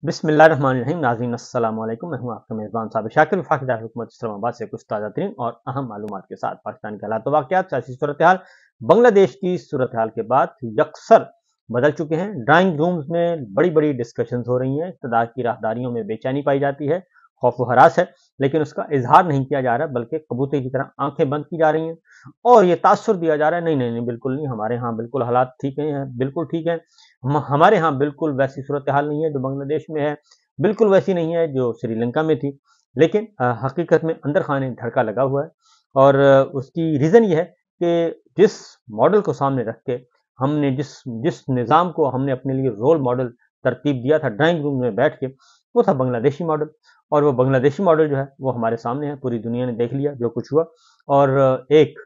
बिस्मिल्लाहिर्रहमानिर्रहीम। नाज़रीन अस्सलाम वालेकुम। मैं हूं आपका मेज़बान साबिर शाकिर। वफाकी दारुल इस्लामाबाद से कुछ ताज़ा तरीन और अहम मालूमात के साथ पाकिस्तान के हालात वाक़यात, सियासी सूरत हाल, बांग्लादेश की सूरत हाल के बाद यकसर बदल चुके हैं। ड्राइंग रूम्स में बड़ी बड़ी डिस्कशंस हो रही हैं, इक़्तिदार की राहदारियों में बेचैनी पाई जाती है, खौफ व हरास है, लेकिन उसका इजहार नहीं किया जा रहा, बल्कि कबूतर की तरह आंखें बंद की जा रही हैं और ये तासुर दिया जा रहा है नहीं नहीं नहीं, बिल्कुल नहीं, हमारे यहाँ बिल्कुल हालात ठीक हैं, बिल्कुल ठीक है। हमारे यहाँ बिल्कुल वैसी सूरत हाल नहीं है जो बांग्लादेश में है, बिल्कुल वैसी नहीं है जो श्रीलंका में थी। लेकिन हकीकत में अंदर खाने धड़का लगा हुआ है और उसकी रीज़न ये है कि जिस मॉडल को सामने रख के हमने जिस जिस निज़ाम को हमने अपने लिए रोल मॉडल तरतीब दिया था ड्राइंग रूम में बैठ के, वो था बांग्लादेशी मॉडल। और वो बांग्लादेशी मॉडल जो है वो हमारे सामने है, पूरी दुनिया ने देख लिया जो कुछ हुआ। और एक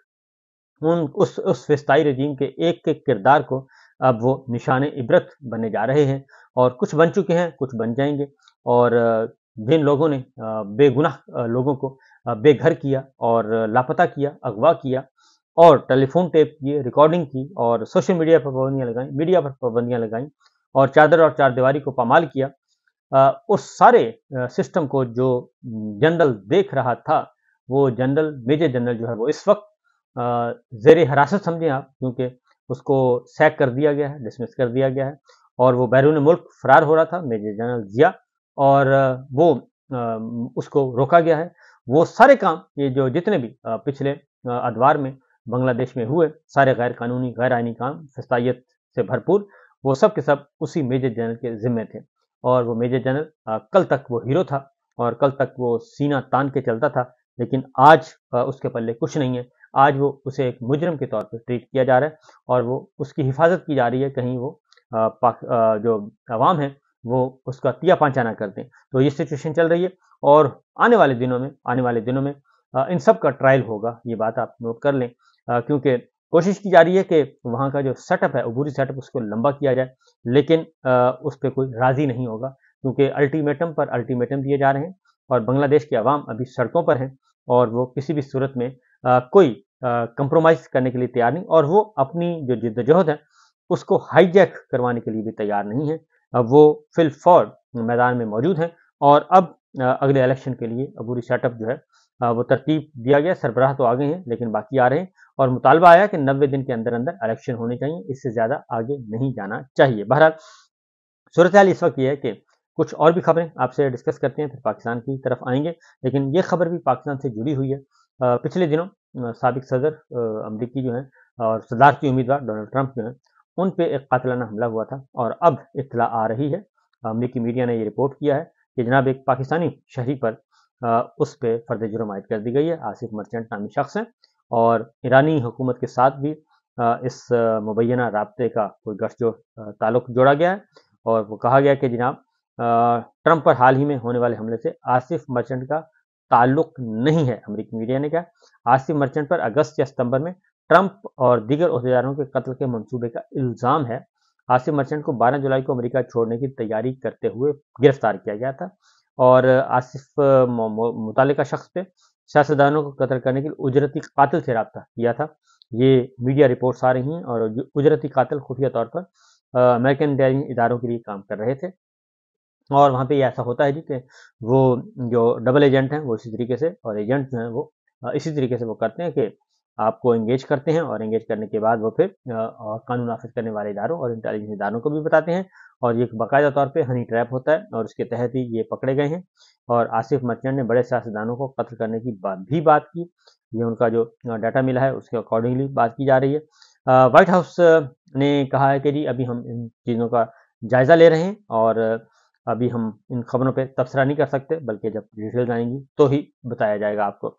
उन उस फिस्ताई रजीम के एक एक किरदार को अब वो निशाने इबरत बनने जा रहे हैं और कुछ बन चुके हैं, कुछ बन जाएंगे। और जिन लोगों ने बेगुनाह लोगों को बेघर किया और लापता किया, अगवा किया और टेलीफोन टेप किए, रिकॉर्डिंग की और सोशल मीडिया पर पाबंदियां लगाई, मीडिया पर पाबंदियां लगाई और चादर और चारदीवारी को पामाल किया, उस सारे सिस्टम को जो जनरल देख रहा था, वो जनरल मेजर जनरल जो है वो इस वक्त जेर हिरासत समझें आप, क्योंकि उसको सैक कर दिया गया है, डिसमिस कर दिया गया है और वो बैरून मुल्क फरार हो रहा था, मेजर जनरल जिया। और वो उसको रोका गया है। वो सारे काम ये जो जितने भी पिछले अदवार में बांग्लादेश में हुए, सारे गैर कानूनी गैर आइनी काम फिस्तायत से भरपूर, वो सब के सब उसी मेजर जनरल के जिम्मे थे। और वो मेजर जनरल कल तक वो हीरो था और कल तक वो सीना तान के चलता था, लेकिन आज उसके पल्ले कुछ नहीं है। आज वो उसे एक मुजरम के तौर पर ट्रीट किया जा रहा है और वो उसकी हिफाजत की जा रही है, कहीं वो जो अवाम है वो उसका तिया पांचा ना कर दें। तो ये सिचुएशन चल रही है और आने वाले दिनों में इन सब का ट्रायल होगा, ये बात आप नोट कर लें। क्योंकि कोशिश की जा रही है कि वहाँ का जो सेटअप है, अबूरी सेटअप, उसको लंबा किया जाए, लेकिन उस पर कोई राजी नहीं होगा, क्योंकि अल्टीमेटम पर अल्टीमेटम दिए जा रहे हैं और बांग्लादेश की आवाम अभी सड़कों पर है और वो किसी भी सूरत में कोई कंप्रोमाइज करने के लिए तैयार नहीं और वो अपनी जो जिद्दोजहद है उसको हाईजैक करवाने के लिए भी तैयार नहीं है। वो फिल फॉर मैदान में मौजूद हैं और अब अगले इलेक्शन के लिए अबूरी सेटअप जो है वो तरतीब दिया गया। सरबराह तो आ गए हैं लेकिन बाकी आ रहे हैं और मुतालबा आया कि 90 दिन के अंदर अंदर इलेक्शन होने चाहिए, इससे ज़्यादा आगे नहीं जाना चाहिए। बहरहाल सूरत हाल इस वक्त ये है कि कुछ और भी खबरें आपसे डिस्कस करते हैं, फिर पाकिस्तान की तरफ आएंगे, लेकिन ये खबर भी पाकिस्तान से जुड़ी हुई है। पिछले दिनों साबिक सदर अमरीकी जो हैं और सदारती उम्मीदवार डोनाल्ड ट्रंप जो हैं, उन पे एक कातिलाना हमला हुआ था और अब इत्तला आ रही है, अमरीकी मीडिया ने ये रिपोर्ट किया है कि जनाब एक पाकिस्तानी शहरी पर उस पर फर्द जुर्म आयद कर दी गई है। आसिफ मर्चेंट नामी शख्स हैं और ईरानी हुकूमत के साथ भी इस मुबैना राब्ते का कोई गश्त ताल्लुक जोड़ा गया है और वो कहा गया कि जनाब ट्रंप पर हाल ही में होने वाले हमले से आसिफ मर्चेंट का ताल्लुक नहीं है। अमेरिकी मीडिया ने कहा आसिफ मर्चेंट पर अगस्त या सितंबर में ट्रंप और दीगर ओहदेदारों के कत्ल के मंसूबे का इल्ज़ाम है। आसिफ मर्चेंट को 12 जुलाई को अमेरिका छोड़ने की तैयारी करते हुए गिरफ्तार किया गया था और आसिफ मुतालिका शख्स पे सियासतदानों को कत्ल करने के लिए उजरती कातिल से रब्ता किया था। ये मीडिया रिपोर्ट्स आ रही हैं और उजरती कातिल खुफिया तौर पर अमेरिकन इंटेलिजेंस इदारों के लिए काम कर रहे थे और वहाँ पे ऐसा होता है जी कि वो जो डबल एजेंट हैं वो इसी तरीके से और एजेंट जो हैं वो इसी तरीके से वो करते हैं कि आपको एंगेज करते हैं और एंगेज करने के बाद वो फिर कानून नाफिज करने वाले इदारों और इंटेलिजेंस इदारों को भी बताते हैं और ये बाकायदा तौर पे हनी ट्रैप होता है और उसके तहत ही ये पकड़े गए हैं। और आसिफ मर्चेंट ने बड़े सियासतदानों को कत्ल करने की बात की। ये उनका जो डाटा मिला है उसके अकॉर्डिंगली बात की जा रही है। व्हाइट हाउस ने कहा है कि जी अभी हम इन चीज़ों का जायज़ा ले रहे हैं और अभी हम इन खबरों पे तबसरा नहीं कर सकते, बल्कि जब डिटेल्स आएंगी तो ही बताया जाएगा आपको।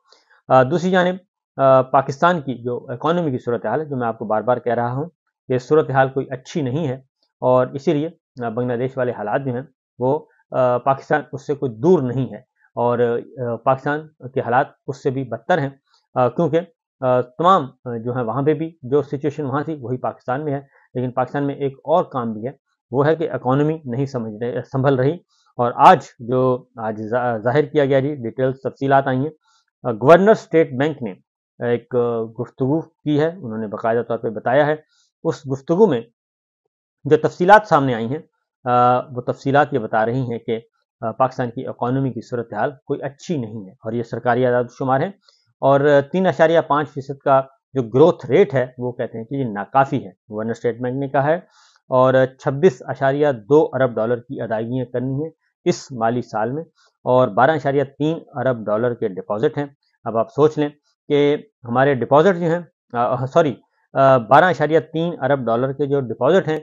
दूसरी जानिब पाकिस्तान की जो इकोनॉमी की सूरत हाल है, जो मैं आपको बार बार कह रहा हूँ, ये सूरत हाल कोई अच्छी नहीं है और इसीलिए बांग्लादेश वाले हालात जो हैं वो पाकिस्तान उससे कोई दूर नहीं है और पाकिस्तान के हालात उससे भी बदतर हैं, क्योंकि तमाम जो है वहाँ पे भी जो सिचुएशन वहाँ थी वही पाकिस्तान में है। लेकिन पाकिस्तान में एक और काम भी है, वो है कि इकोनॉमी नहीं संभल रही और आज जाहिर किया गया जी, डिटेल्स तफसीलात आई हैं। गवर्नर स्टेट बैंक ने एक गुफ्तगू की है, उन्होंने बाकायदा तौर पे बताया है। उस गुफ्तगू में जो तफसीलात सामने आई हैं वो तफसीलात ये बता रही हैं कि पाकिस्तान की इकॉनमी की सूरत हाल कोई अच्छी नहीं है, और ये सरकारी आदाद शुमार है। और 3.5% का जो ग्रोथ रेट है वो कहते हैं कि ये नाकाफ़ी है, गवर्नर स्टेट बैंक ने कहा है। और 26.2 अरब डॉलर की अदायगियाँ करनी है इस माली साल में, और 12.3 अरब डॉलर के डिपॉजिट हैं। अब आप सोच लें कि हमारे डिपॉजिट जो हैं, सॉरी 12.3 अरब डॉलर के जो डिपॉजिट हैं,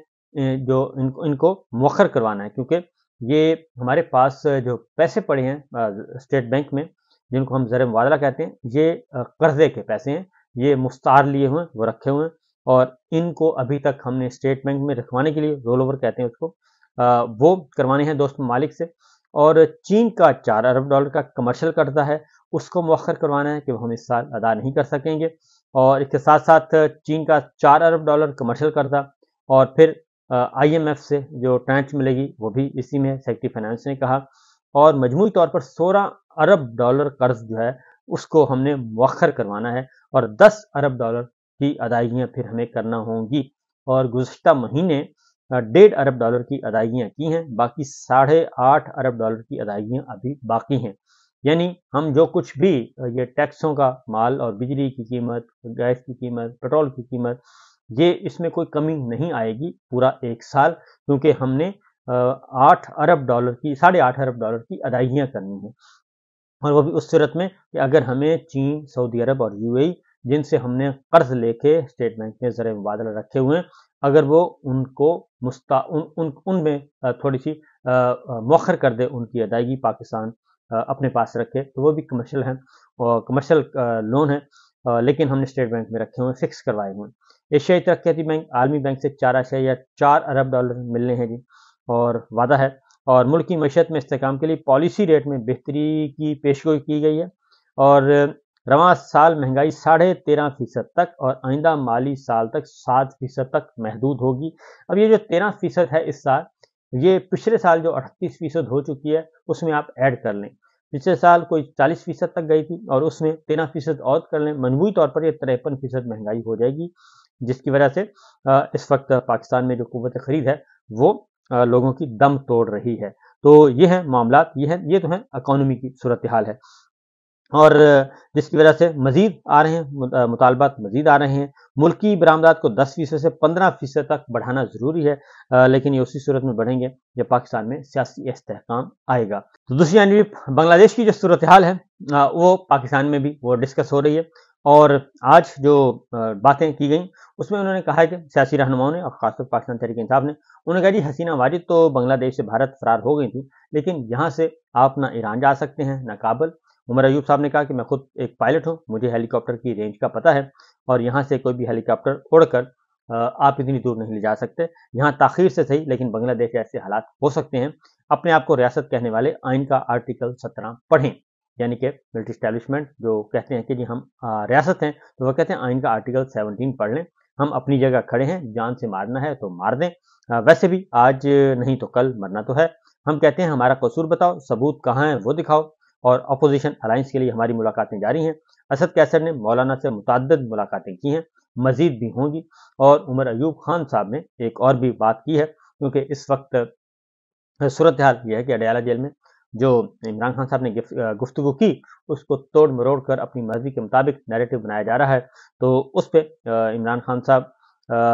जो इनको मौखर करवाना है, क्योंकि ये हमारे पास जो पैसे पड़े हैं स्टेट बैंक में, जिनको हम ज़र मुबादला कहते हैं, ये कर्जे के पैसे हैं, ये मुफ्तार लिए हुए हैं, वो रखे हुए हैं, और इनको अभी तक हमने स्टेट बैंक में रखवाने के लिए, रोल ओवर कहते हैं उसको, वो करवाने हैं दोस्त ममालिक से। और चीन का 4 अरब डॉलर का कमर्शियल कर्जा है, उसको मौखर करवाना है कि वो हम इस साल अदा नहीं कर सकेंगे। और इसके साथ साथ चीन का 4 अरब डॉलर कमर्शियल कर्जा, और फिर IMF से जो ट्रांच मिलेगी वो भी इसी में है, सेक्रेटरी फाइनेंस ने कहा। और मजमूई तौर पर 16 अरब डॉलर कर्ज जो है उसको हमने मौखर करवाना है, और 10 अरब डॉलर की अदायगियाँ फिर हमें करना होंगी। और गुज़श्ता महीने 1.5 अरब डॉलर की अदायगियाँ की हैं, बाकी 8.5 अरब डॉलर की अदायगियाँ अभी बाकी हैं। यानी हम जो कुछ भी ये टैक्सों का माल और बिजली की कीमत, गैस की कीमत, पेट्रोल की कीमत, ये इसमें कोई कमी नहीं आएगी पूरा एक साल, क्योंकि हमने 8 अरब डॉलर की 8.5 अरब डॉलर की अदायगियाँ करनी है। और वो भी उस सूरत में कि अगर हमें चीन, सऊदी अरब और UAE, जिनसे हमने कर्ज लेके स्टेट बैंक में ज़र मुबादला रखे हुए हैं, अगर वो उनको उनमें थोड़ी सी मौखर कर दे उनकी अदायगी, पाकिस्तान अपने पास रखे, तो वो भी कमर्शियल हैं और कमर्शियल लोन है, लेकिन हमने स्टेट बैंक में रखे हुए, फिक्स करवाए हुए। एशियाई तरक्याती बैंक, आलमी बैंक से 4.4 अरब डॉलर मिलने हैं जी, और वादा है। और मुल्क की मईशत में इस्तेहकाम के लिए पॉलिसी रेट में बेहतरी की पेशगोई की गई है, और रवां साल महंगाई 13.5% तक और आइंदा माली साल तक 7% तक महदूद होगी। अब ये जो 13% है इस साल, ये पिछले साल जो 38% हो चुकी है उसमें आप ऐड कर लें। पिछले साल कोई 40% तक गई थी और उसमें 13% और कर लें, मजमूई तौर पर ये 53% महंगाई हो जाएगी, जिसकी वजह से इस वक्त पाकिस्तान में जो कुव्वत खरीद है वो लोगों की दम तोड़ रही है। तो ये है मामलात, ये तो है इकोनॉमी की सूरत हाल है, और जिसकी वजह से मजीद आ रहे हैं मुतालबात, मजीद आ रहे हैं। मुल्की बरामदात को 10% से 15% तक बढ़ाना ज़रूरी है, लेकिन ये उसी सूरत में बढ़ेंगे जब पाकिस्तान में सियासी इस्तेहकाम आएगा। तो दूसरी जानब बांग्लादेश की जो सूरत हाल है वो पाकिस्तान में भी वो डिस्कस हो रही है, और आज जो बातें की गई उसमें उन्होंने कहा है कि सियासी रहनुमाओं ने, और खासतौर पर पाकिस्तान तहरीक इंसाफ ने, उन्होंने कहा जी हसीना वाजिद तो बांग्लादेश से भारत फरार हो गई थी, लेकिन यहाँ से आप ना ईरान जा सकते हैं ना काबुल। उमर अयूब साहब ने कहा कि मैं खुद एक पायलट हूँ, मुझे हेलीकॉप्टर की रेंज का पता है, और यहाँ से कोई भी हेलीकॉप्टर उड़कर आप इतनी दूर नहीं ले जा सकते। यहाँ ताखीर से सही, लेकिन बांग्लादेश ऐसे हालात हो सकते हैं। अपने आप को रियासत कहने वाले आइन का आर्टिकल 17 पढ़ें, यानी कि मिलिट्री स्टैब्लिशमेंट जो कहते हैं कि जी हम रियासत हैं, तो वह कहते हैं आइन का आर्टिकल 17 पढ़ लें, हम अपनी जगह खड़े हैं, जान से मारना है तो मार दें, वैसे भी आज नहीं तो कल मरना तो है। हम कहते हैं हमारा कसूर बताओ, सबूत कहाँ है वो दिखाओ, और अपोजिशन अलायंस के लिए हमारी मुलाकातें जारी हैं। असद कैसर ने मौलाना से मुतअद्दिद मुलाकातें की हैं, मजीद भी होंगी। और उमर अयूब खान साहब ने एक और भी बात की है, क्योंकि इस वक्त सूरत हाल यह है कि अडयाला जेल में जो इमरान खान साहब ने गुफ्तगू की, उसको तोड़ मरोड़ कर अपनी मर्जी के मुताबिक नैरेटिव बनाया जा रहा है। तो उस पर इमरान खान साहब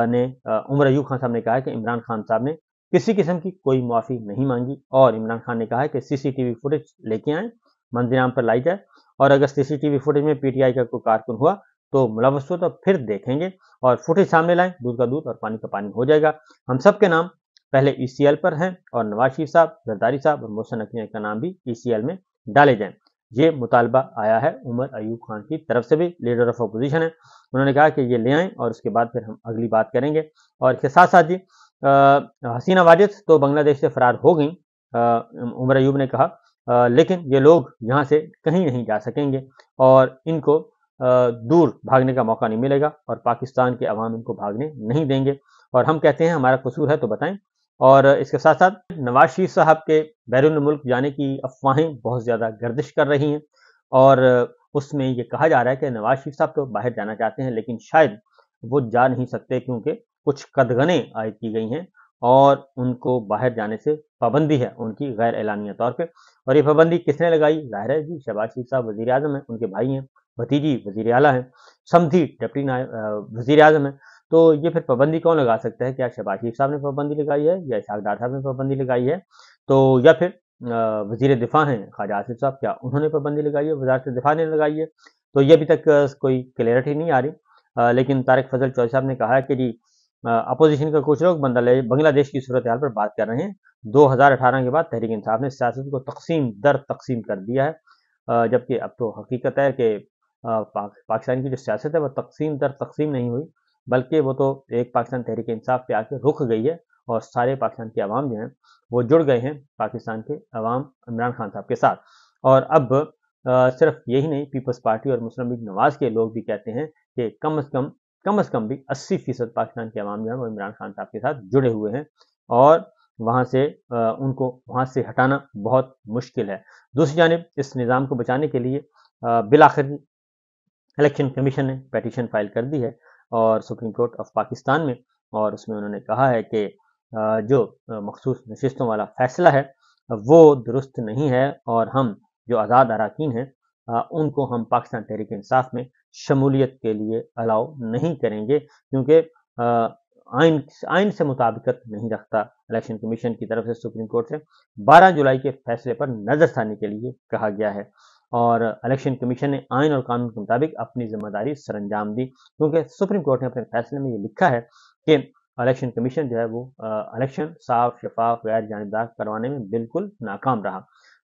ने, उमर अयूब खान साहब ने कहा है कि इमरान खान साहब ने किसी किस्म की कोई माफ़ी नहीं मांगी, और इमरान खान ने कहा है कि CCTV फुटेज लेके आए, मंजराम पर लाई जाए, और अगर CCTV फुटेज में PTI का कोई कारकुन हुआ तो मुलव्वस हो तो फिर देखेंगे, और फुटेज सामने लाएं, दूध का दूध और पानी का पानी हो जाएगा। हम सब के नाम पहले ECL पर हैं, और नवाज शरीफ साहब, जरदारी साहब और मोहसिन नकवी का नाम भी ECL में डाले जाएं। ये मुतालबा आया है उमर अयूब खान की तरफ से भी, लीडर ऑफ अपोजिशन है। उन्होंने कहा कि ये ले आएं, और उसके बाद फिर हम अगली बात करेंगे। और इसके साथ साथ जी हसीना वाजिद तो बांग्लादेश से फरार हो गई, उमर अयूब ने कहा, लेकिन ये लोग यहाँ से कहीं नहीं जा सकेंगे, और इनको दूर भागने का मौका नहीं मिलेगा, और पाकिस्तान के अवाम इनको भागने नहीं देंगे। और हम कहते हैं हमारा कसूर है तो बताएं। और इसके साथ साथ नवाज शरीफ साहब के बैरून मुल्क जाने की अफवाहें बहुत ज़्यादा गर्दिश कर रही हैं, और उसमें ये कहा जा रहा है कि नवाज शरीफ साहब तो बाहर जाना चाहते हैं, लेकिन शायद वो जा नहीं सकते, क्योंकि कुछ कदगने आयद की गई हैं, اور ان کو باہر جانے سے پابندی ہے ان کی غیر اعلانیہ طور پہ. اور یہ پابندی کس نے لگائی؟ ظاہر ہے جی شہباز شریف صاحب وزیر اعظم ہیں، ان کے بھائی ہیں، بھتیجی وزیر اعلیٰ ہیں، سمدھی ڈپٹی وزیر اعظم ہیں. تو یہ پھر پابندی کون لگا سکتا ہے؟ کیا شہباز شریف صاحب نے پابندی لگائی ہے یا اسحاق ڈار صاحب نے پابندی لگائی ہے؟ تو یا پھر وزیر دفاع ہیں خواجہ آصف صاحب، کیا انہوں نے پابندی لگائی ہے؟ وزارت دفاع نے لگائی ہے؟ تو یہ ابھی تک کوئی کلیئرٹی نہیں آ رہی. لیکن طارق فضل چودھری صاحب نے کہا ہے کہ جی اپوزیشن کا کچھ لوگ بنگلہ دیش کی صورتحال پر بات کر رہے ہیں. 2018 کے بعد تحریک انصاف نے سیاست کو تقسیم در تقسیم کر دیا ہے، جبکہ اب تو حقیقت ہے کہ پاکستان کی جو سیاست ہے وہ تقسیم در تقسیم نہیں ہوئی، بلکہ وہ تو ایک پاکستان تحریک انصاف پہ آ کے رک گئی ہے، اور سارے پاکستان کے عوام جو ہیں وہ جڑ گئے ہیں پاکستان کے عوام عمران خان صاحب کے ساتھ. اور اب صرف یہی نہیں، پیپلز پارٹی اور مسلم لیگ نواز کے لوگ بھی کہتے ہیں کہ کم از کم بھی 80% پاکستان کے عوام جو ہیں وہ عمران خان صاحب کے ساتھ جڑے ہوئے ہیں، اور وہاں سے ان کو وہاں سے ہٹانا بہت مشکل ہے. دوسری جانب اس نظام کو بچانے کے لیے بالآخر الیکشن کمیشن نے پیٹیشن فائل کر دی ہے اور سپریم کورٹ آف پاکستان میں، اور اس میں انہوں نے کہا ہے کہ جو مخصوص نشستوں والا فیصلہ ہے وہ درست نہیں ہے، اور ہم جو آزاد اراکین ہیں ان کو ہم پاکستان تحریک انصاف میں شمولیت کے لیے الاؤ نہیں کریں گے، کیونکہ آئین سے مطابقت نہیں رکھتا. الیکشن کمیشن کی طرف سے سپریم کورٹ سے 12 جولائی کے فیصلے پر نظر ثانی کے لیے کہا گیا ہے، اور الیکشن کمیشن نے آئین اور قانون کے مطابق اپنی ذمہ داری سر انجام دی، کیونکہ سپریم کورٹ نے اپنے فیصلے میں یہ لکھا ہے کہ الیکشن کمیشن جو ہے وہ الیکشن صاف شفاف غیر جانبدار کروانے میں بالکل ناکام رہا.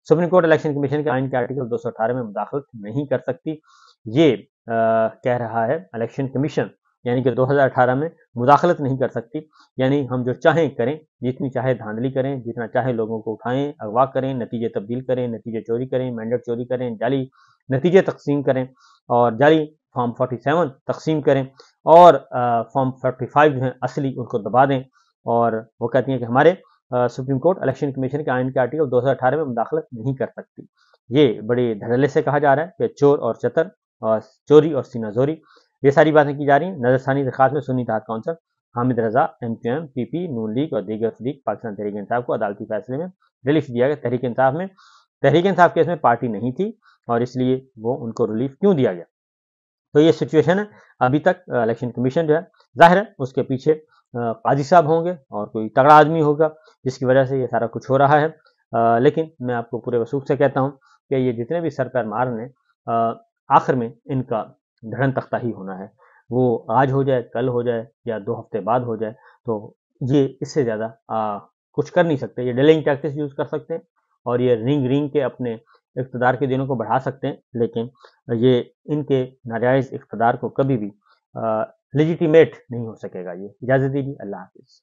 سپریم کورٹ الیکشن کمیشن کے آئین کے آرٹیکل 218 میں مداخلت نہیں کر سکتی، یہ کہہ رہا ہے الیکشن کمیشن، یعنی کہ 2018 میں مداخلت نہیں کر سکتی، یعنی ہم جو چاہیں کریں، جتنی چاہے دھاندلی کریں، جتنا چاہے لوگوں کو اٹھائیں، اغوا کریں، نتیجے تبدیل کریں، نتیجے چوری کریں، مینڈیٹ چوری کریں، جعلی نتیجے تقسیم کریں، اور جعلی فارم 47 تقسیم کریں، اور فارم 45 جو ہیں اصلی ان کو دبا دیں. اور وہ کہتی ہیں کہ ہمارے سپریم کورٹ الیکشن کمیشن کے آئین کے آرٹیکل 2018 میں مداخلت نہیں کر سکتی. یہ بڑے دھڑلے سے کہا جا رہا ہے کہ چور اور چتر، اور چوری اور سینہ زوری، یہ ساری باتیں کی جا رہی ہیں. نظر ثانی درخواست میں سنی اتحاد کونسل حامد رضا، ایم کیو ایم، پی پی، نون لیگ اور دیگر فریق پاکستان تحریک انصاف کو عدالتی فیصلے میں ریلیف دیا گیا. تحریک انصاف کیس میں پارٹی نہیں تھی، اور اس لیے وہ ان کو ریلیف کیوں دیا گیا؟ تو یہ سچویشن ہے. ابھی تک الیکشن کمیشن جو ہے ظاہر ہے اس کے پیچھے قاضی صاحب ہوں گے اور کوئی تگڑا آدمی ہوگا جس کی وجہ سے یہ سارا کچھ ہو رہا ہے. لیکن میں آپ کو پورے وثوق سے کہتا ہوں کہ یہ جتنے بھی سر پیر مار ہیں آخر میں ان کا دھڑن تختہ ہی ہونا ہے. وہ آج ہو جائے، کل ہو جائے، یا 2 ہفتے بعد ہو جائے، تو یہ اس سے زیادہ کچھ کر نہیں سکتے. یہ ڈیلنگ ٹیکٹکس یوز کر سکتے ہیں، اور یہ رنگ کے اپنے اقتدار کے دنوں کو بڑھا سکتے ہیں، لیکن یہ ان کے ناجائز اقتدار کو کبھی بھی لیجیٹیمیٹ نہیں ہو سکے گا. یہ اجازت دیجیے، اللہ حافظ.